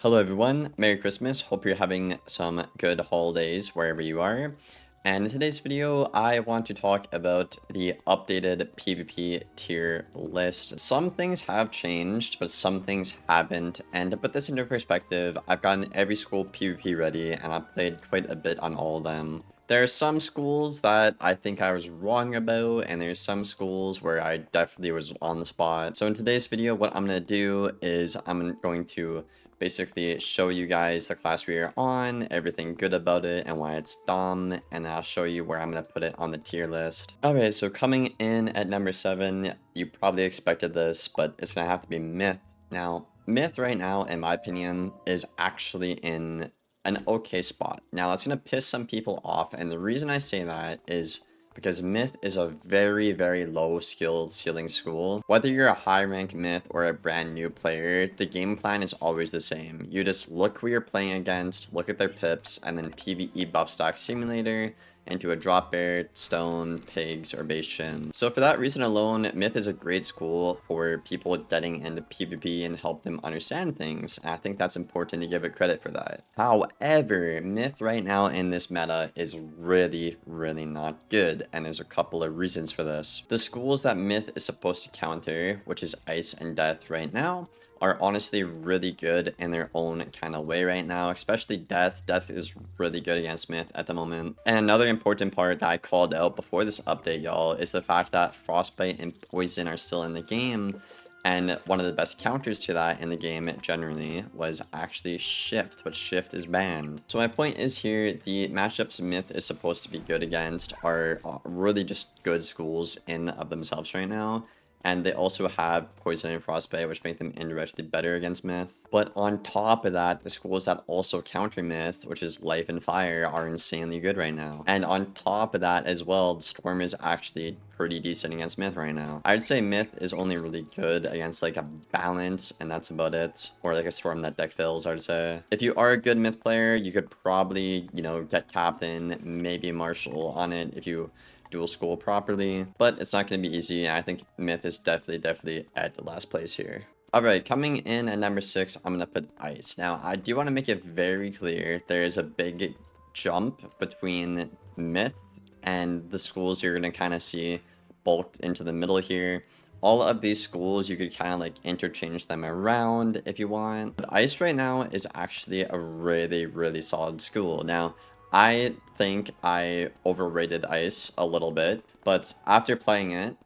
Hello everyone, Merry Christmas, hope you're having some good holidays wherever you are. And in today's video, I want to talk about the updated PvP tier list. Some things have changed, but some things haven't. And to put this into perspective, I've gotten every school PvP ready, and I've played quite a bit on all of them. There are some schools that I think I was wrong about, and there's some schools where I definitely was on the spot. So in today's video, what I'm going to do is I'm going to basically show you guys the class we are on, everything good about it, and why it's dumb, and then I'll show you where I'm going to put it on the tier list. Alright, so coming in at number 7, you probably expected this, but it's going to have to be Myth. Now, Myth right now, in my opinion, is actually in an okay spot. Now, that's going to piss some people off, and the reason I say that is because Myth is a very, very low skill ceiling school. Whether you're a high rank Myth or a brand new player, the game plan is always the same. You just look who you're playing against, look at their pips, and then PvE buff stack simulator into a drop bear, stone, pigs, or base shin. So for that reason alone, Myth is a great school for people getting into PvP and help them understand things. And I think that's important to give it credit for that. However, Myth right now in this meta is really, really not good, and there's a couple of reasons for this. The schools that Myth is supposed to counter, which is Ice and Death right now, are honestly really good in their own kind of way right now, especially Death. Death is really good against Myth at the moment. And another important part that I called out before this update, y'all, is the fact that Frostbite and Poison are still in the game. And one of the best counters to that in the game generally was actually Shift, but Shift is banned. So my point is here, the matchups Myth is supposed to be good against are really just good schools in of themselves right now. And they also have Poison and Frostbite, which make them indirectly better against Myth. But on top of that, the schools that also counter Myth, which is Life and Fire, are insanely good right now. And on top of that as well, Storm is actually pretty decent against Myth right now. I'd say Myth is only really good against like a balance, and that's about it. Or like a Storm that deck fills, I'd say. If you are a good Myth player, you could probably, get Captain, maybe Marshall on it if you dual school properly, but it's not going to be easy. I think Myth is definitely at the last place here. Alright, coming in at number 6, I'm going to put Ice. Now, I do want to make it very clear, there is a big jump between Myth and the schools you're going to kind of see bulked into the middle here. All of these schools, you could kind of like interchange them around if you want. But Ice right now is actually a really, really solid school. Now, I think I overrated Ice a little bit, but after playing it,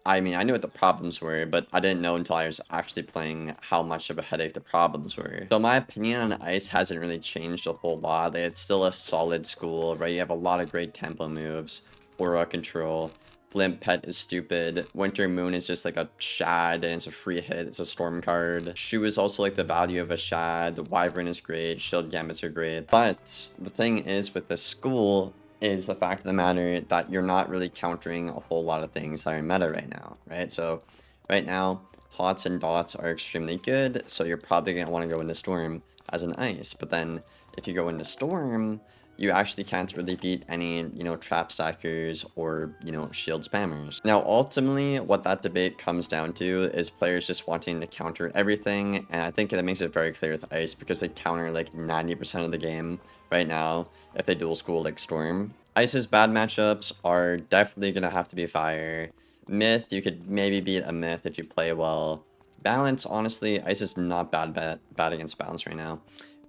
I mean, I knew what the problems were, but I didn't know until I was actually playing how much of a headache the problems were. So my opinion on Ice hasn't really changed a whole lot. Like, it's still a solid school, right? You have a lot of great tempo moves, aura control. Blimp Pet is stupid. Winter Moon is just like a Shad, and it's a free hit. It's a Storm card. Shoe is also like the value of a Shad. Wyvern is great. Shield Gambits are great. But the thing is with the school is the fact of the matter that you're not really countering a whole lot of things that are meta right now, right? So right now, Hots and Dots are extremely good, so you're probably going to want to go into Storm as an Ice. But then if you go into Storm, you actually can't really beat any, trap stackers or, shield spammers. Now, ultimately, what that debate comes down to is players just wanting to counter everything, and I think that makes it very clear with Ice because they counter like 90% of the game right now if they dual school like Storm. Ice's bad matchups are definitely going to have to be Fire. Myth, you could maybe beat a Myth if you play well. Balance, honestly, Ice is not bad against Balance right now.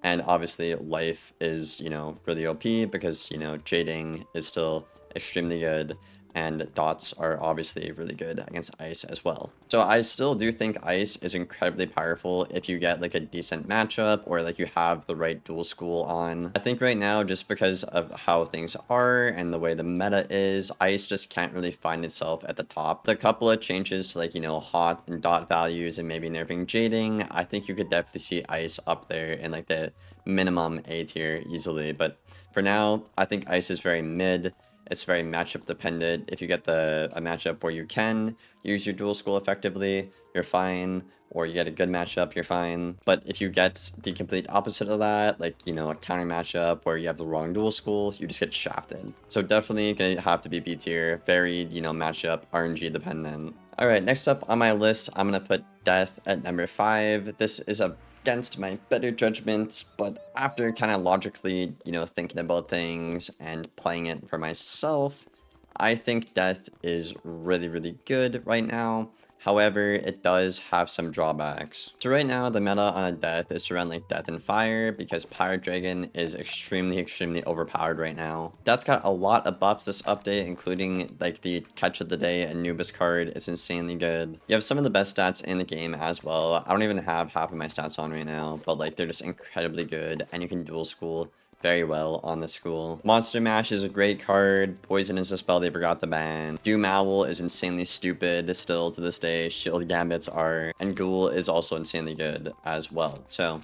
And obviously, Life is, really OP because, Jading is still extremely good. And Dots are obviously really good against Ice as well. So I still do think Ice is incredibly powerful if you get like a decent matchup or like you have the right dual school on. I think right now, just because of how things are and the way the meta is, Ice just can't really find itself at the top. The couple of changes to like, Hot and Dot values and maybe nerfing Jading, I think you could definitely see Ice up there in like the minimum A tier easily. But for now, I think Ice is very mid. It's very matchup dependent. If you get a matchup where you can use your dual school effectively, you're fine. Or you get a good matchup, you're fine. But if you get the complete opposite of that, like, a counter matchup where you have the wrong dual school, you just get shafted. So definitely gonna have to be B tier. Very, matchup, RNG dependent. Alright, next up on my list, I'm gonna put Death at number 5. This is a against my better judgment, but after kind of logically, thinking about things and playing it for myself, I think Death is really, really good right now. However, it does have some drawbacks. So right now, the meta on a Death is around like Death and Fire because Pirate Dragon is extremely, extremely overpowered right now. Death got a lot of buffs this update, including like the Catch of the Day Anubis card. It's insanely good. You have some of the best stats in the game as well. I don't even have half of my stats on right now, but like they're just incredibly good, and you can dual school very well on the school. Monster Mash is a great card. Poison is a spell they forgot to ban. Doom Owl is insanely stupid still to this day. Shield Gambits are. And Ghoul is also insanely good as well. So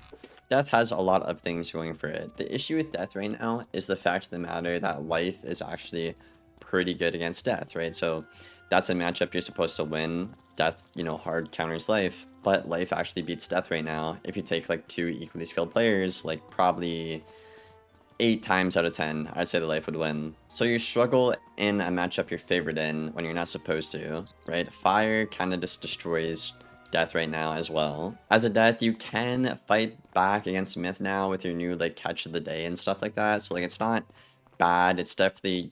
Death has a lot of things going for it. The issue with Death right now is the fact of the matter that Life is actually pretty good against Death, right? So that's a matchup you're supposed to win. Death, hard counters Life. But Life actually beats Death right now. If you take like two equally skilled players, like probably 8 times out of 10, I'd say the Life would win. So you struggle in a matchup you're favored in when you're not supposed to, right? Fire kind of just destroys Death right now as well. As a Death, you can fight back against Myth now with your new like Catch of the Day and stuff like that. So like it's not bad. It's definitely,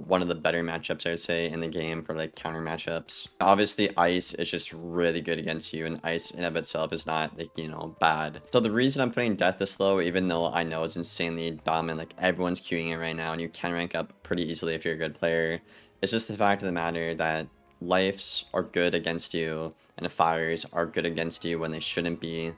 one of the better matchups I would say in the game for like counter matchups. Obviously Ice is just really good against you, and Ice in of itself is not like, bad. So the reason I'm putting Death this low, even though I know it's insanely dominant, like everyone's queuing it right now and you can rank up pretty easily if you're a good player, it's just the fact of the matter that Lives are good against you and Fires are good against you when they shouldn't be,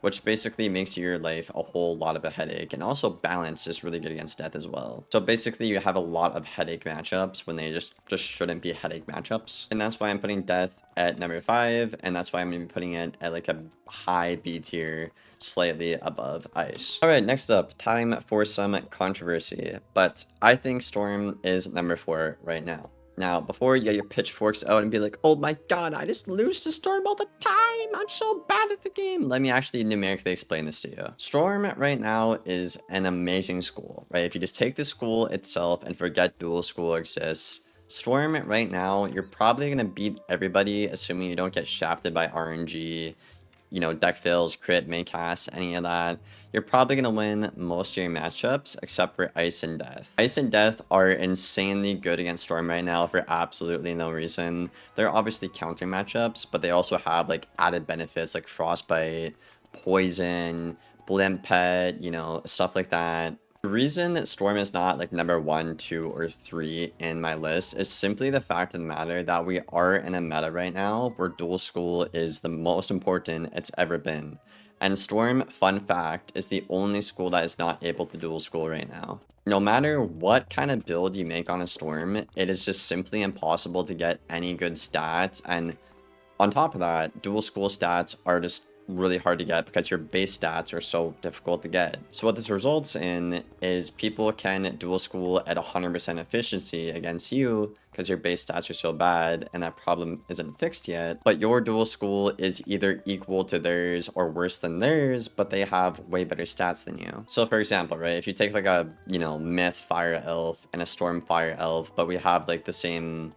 which basically makes your life a whole lot of a headache. And also Balance is really good against Death as well. So basically you have a lot of headache matchups when they just shouldn't be headache matchups. And that's why I'm putting Death at number 5, and that's why I'm going to be putting it at like a high B tier, slightly above Ice. Alright, next up, time for some controversy. But I think Storm is number 4 right now. Now, before you get your pitchforks out and be like, oh my god, I just lose to Storm all the time, I'm so bad at the game, let me actually numerically explain this to you. Storm right now is an amazing school, right? If you just take the school itself and forget dual school exists, Storm right now, you're probably going to beat everybody, assuming you don't get shafted by RNG, deck fails, crit, main cast, any of that. You're probably going to win most of your matchups except for Ice and Death. Ice and Death are insanely good against Storm right now for absolutely no reason. They're obviously counter matchups, but they also have like added benefits like Frostbite, Poison, Blimp Pet, stuff like that. The reason that Storm is not like number 1, 2, or 3 in my list is simply the fact of the matter that we are in a meta right now where dual school is the most important it's ever been. And Storm, fun fact, is the only school that is not able to dual school right now. No matter what kind of build you make on a Storm, it is just simply impossible to get any good stats, and on top of that, dual school stats are just really hard to get because your base stats are so difficult to get. So what this results in is people can dual school at 100% efficiency against you because your base stats are so bad, and that problem isn't fixed yet, but your dual school is either equal to theirs or worse than theirs, but they have way better stats than you. So for example, right, if you take like a, Myth Fire Elf and a Storm Fire Elf, but we have like the same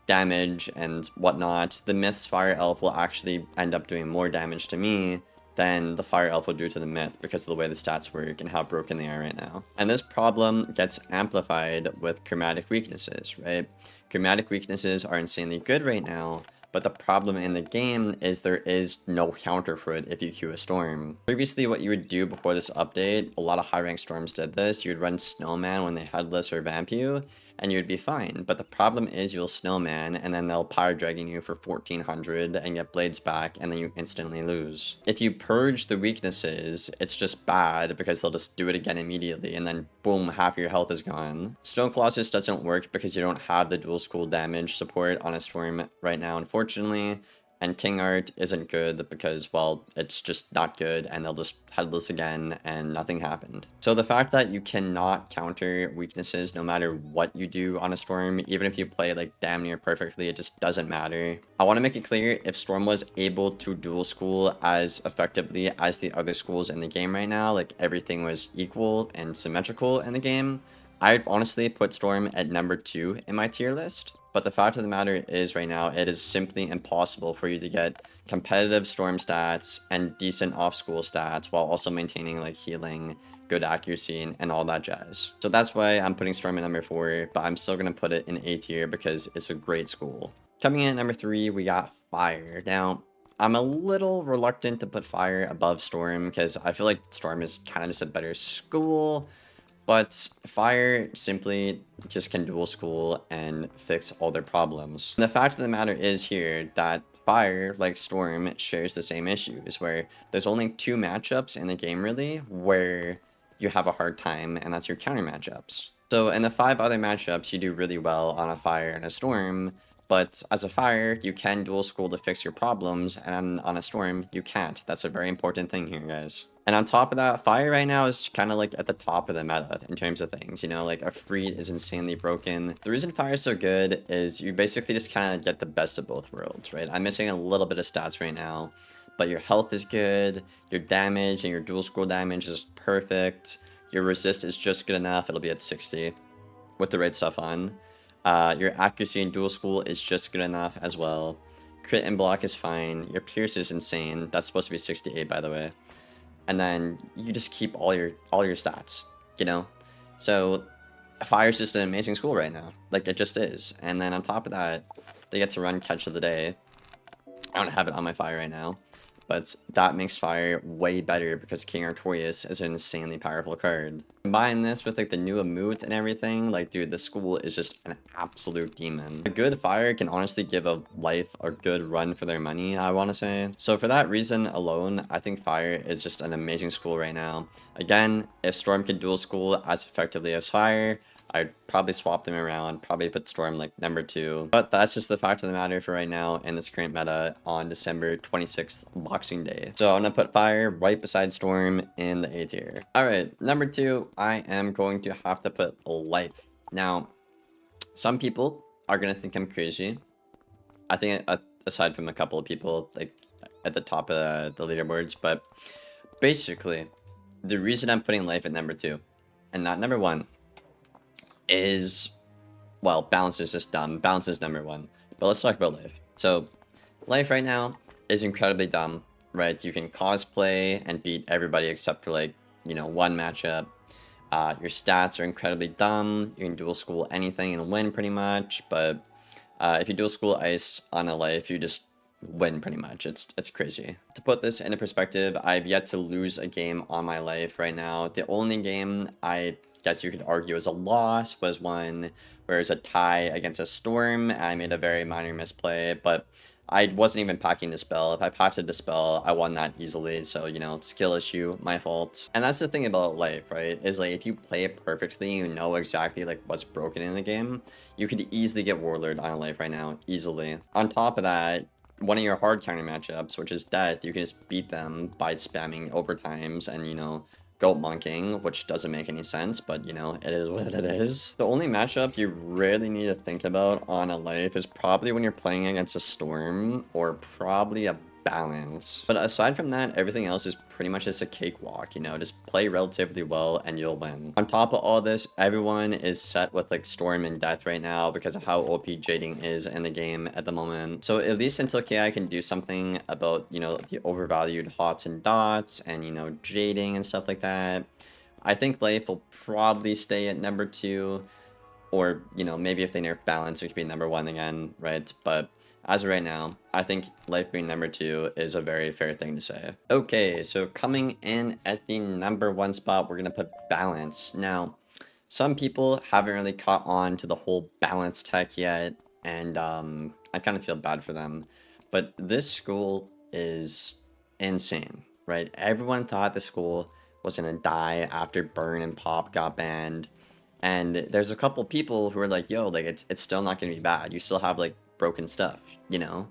damage and whatnot, the Myth's Fire Elf will actually end up doing more damage to me than the Fire Elf will do to the Myth because of the way the stats work and how broken they are right now. And this problem gets amplified with chromatic weaknesses, right? Chromatic weaknesses are insanely good right now, but the problem in the game is there is no counter for it if you queue a Storm. Previously, what you would do before this update, a lot of high rank Storms did this, you would run Snowman when they Headless or Vamp you, and you'd be fine. But the problem is you'll Snowman, and then they'll Power Dragon you for 1400 and get Blades back, and then you instantly lose. If you purge the weaknesses, it's just bad because they'll just do it again immediately, and then boom, half your health is gone. Stone Colossus doesn't work because you don't have the dual school damage support on a Storm right now, unfortunately. And King Art isn't good because, well, it's just not good, and they'll just Headless again, and nothing happened. So the fact that you cannot counter weaknesses no matter what you do on a Storm, even if you play like damn near perfectly, it just doesn't matter. I want to make it clear, if Storm was able to dual school as effectively as the other schools in the game right now, like everything was equal and symmetrical in the game, I'd honestly put Storm at number 2 in my tier list. But the fact of the matter is right now, it is simply impossible for you to get competitive Storm stats and decent off-school stats while also maintaining like healing, good accuracy, and all that jazz. So that's why I'm putting Storm at number 4, but I'm still going to put it in A tier because it's a great school. Coming in at number 3, we got Fire. Now, I'm a little reluctant to put Fire above Storm because I feel like Storm is kind of just a better school. But Fire simply just can dual school and fix all their problems. And the fact of the matter is here that Fire, like Storm, shares the same issues where there's only 2 matchups in the game really where you have a hard time, and that's your counter matchups. So in the 5 other matchups, you do really well on a Fire and a Storm, but as a Fire, you can dual school to fix your problems, and on a Storm, you can't. That's a very important thing here, guys. And on top of that, Fire right now is kind of like at the top of the meta in terms of things, you know, like Afreet is insanely broken. The reason Fire is so good is you basically just kind of get the best of both worlds, right? I'm missing a little bit of stats right now, but your health is good, your damage and your dual scroll damage is perfect, your resist is just good enough, it'll be at 60 with the right stuff on. Your accuracy and dual school is just good enough as well. Crit and block is fine, your pierce is insane, that's supposed to be 68 by the way. And then you just keep all your stats, you know? So Fire's just an amazing school right now. Like, it just is. And then on top of that, they get to run Catch of the Day. I don't have it on my Fire right now, but that makes Fire way better because King Artorias is an insanely powerful card. Combine this with like the new emote and everything, like dude, the school is just an absolute demon. A good Fire can honestly give a life a good run for their money, I want to say. So for that reason alone, I think Fire is just an amazing school right now. Again, if Storm could dual school as effectively as Fire, I'd probably swap them around, probably put Storm like number 2. But that's just the fact of the matter for right now in this current meta on December 26th, Boxing Day. So I'm gonna put Fire right beside Storm in the A tier. Alright, number 2, I am going to have to put Life. Now, some people are gonna think I'm crazy. I think aside from a couple of people like at the top of the leaderboards, but basically, the reason I'm putting Life at number 2 and not number 1 is, well, balance is just dumb. Balance is number 1. But let's talk about Life. So, Life right now is incredibly dumb, right? You can cosplay and beat everybody except for, like, you know, 1 matchup. Your stats are incredibly dumb. You can dual school anything and win pretty much. But if you dual school Ice on a Life, you just win pretty much. It's crazy. To put this into perspective, I've yet to lose a game on my Life right now. The only game I guess you could argue as a loss was one where it's a tie against a Storm, and I made a very minor misplay, but I wasn't even packing Dispel. If I packed a Dispel, I won that easily, so, you know, skill issue, my fault. And that's the thing about Life, right, is, like, if you play it perfectly, you know exactly, like, what's broken in the game, you could easily get Warlord on a Life right now, easily. On top of that, one of your hard counter matchups, which is Death, you can just beat them by spamming overtimes and, you know, goat monking, which doesn't make any sense, but you know, it is what it is. The only matchup you really need to think about on a Life is probably when you're playing against a Storm or probably a Balance. But aside from that, everything else is pretty much just a cakewalk, you know, just play relatively well and you'll win. On top of all this, everyone is set with like Storm and Death right now because of how OP Jading is in the game at the moment. So at least until KI can do something about, you know, the overvalued Hots and Dots and, you know, Jading and stuff like that, I think Life will probably stay at number 2, or, you know, maybe if they nerf Balance, it could be number 1 again, right? But as of right now, I think Life being number 2 is a very fair thing to say. Okay, so coming in at the number 1 spot, we're going to put Balance. Now, some people haven't really caught on to the whole balance tech yet, and I kind of feel bad for them. But this school is insane, right? Everyone thought the school was going to die after Burn and Pop got banned. And there's a couple people who are like, yo, like, it's still not going to be bad. You still have, like, broken stuff, you know?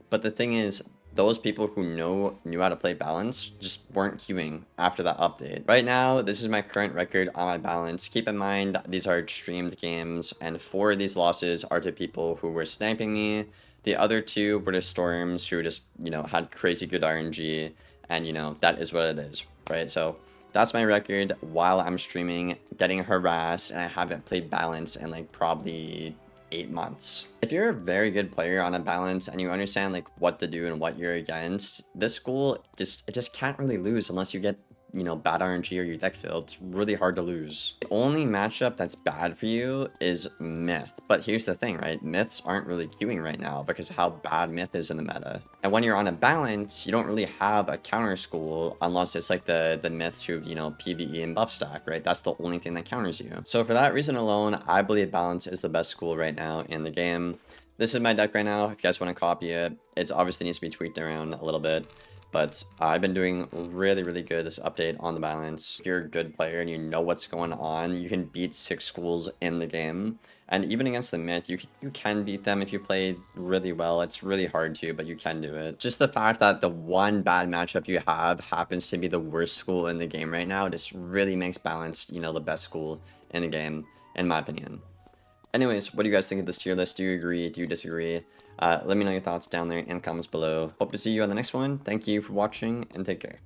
But the thing is, those people who knew how to play Balance just weren't queuing after that update. Right now, this is my current record on my Balance. Keep in mind, these are streamed games, and 4 of these losses are to people who were sniping me. The other 2 were to Storms who just, you know, had crazy good RNG, and, you know, that is what it is, right? So that's my record while I'm streaming, getting harassed, and I haven't played Balance in, like, probably 8 months. If you're a very good player on a balance and you understand like what to do and what you're against, this school just can't really lose unless you get, you know, bad RNG or your deck failed. It's really hard to lose. The only matchup that's bad for you is Myth. But here's the thing, right? Myths aren't really queuing right now because of how bad Myth is in the meta. And when you're on a balance, you don't really have a counter school unless it's like the Myths who, you know, PvE and buff stack, right? That's the only thing that counters you. So for that reason alone, I believe balance is the best school right now in the game. This is my deck right now. If you guys want to copy it, it obviously needs to be tweaked around a little bit. But I've been doing really, really good this update on the balance. If you're a good player and you know what's going on, you can beat 6 schools in the game. And even against the Myth, you can beat them if you play really well. It's really hard to, but you can do it. Just the fact that the one bad matchup you have happens to be the worst school in the game right now, just really makes balance, you know, the best school in the game, in my opinion. Anyways, what do you guys think of this tier list? Do you agree? Do you disagree? Let me know your thoughts down there in the comments below. Hope to see you on the next one. Thank you for watching, and take care.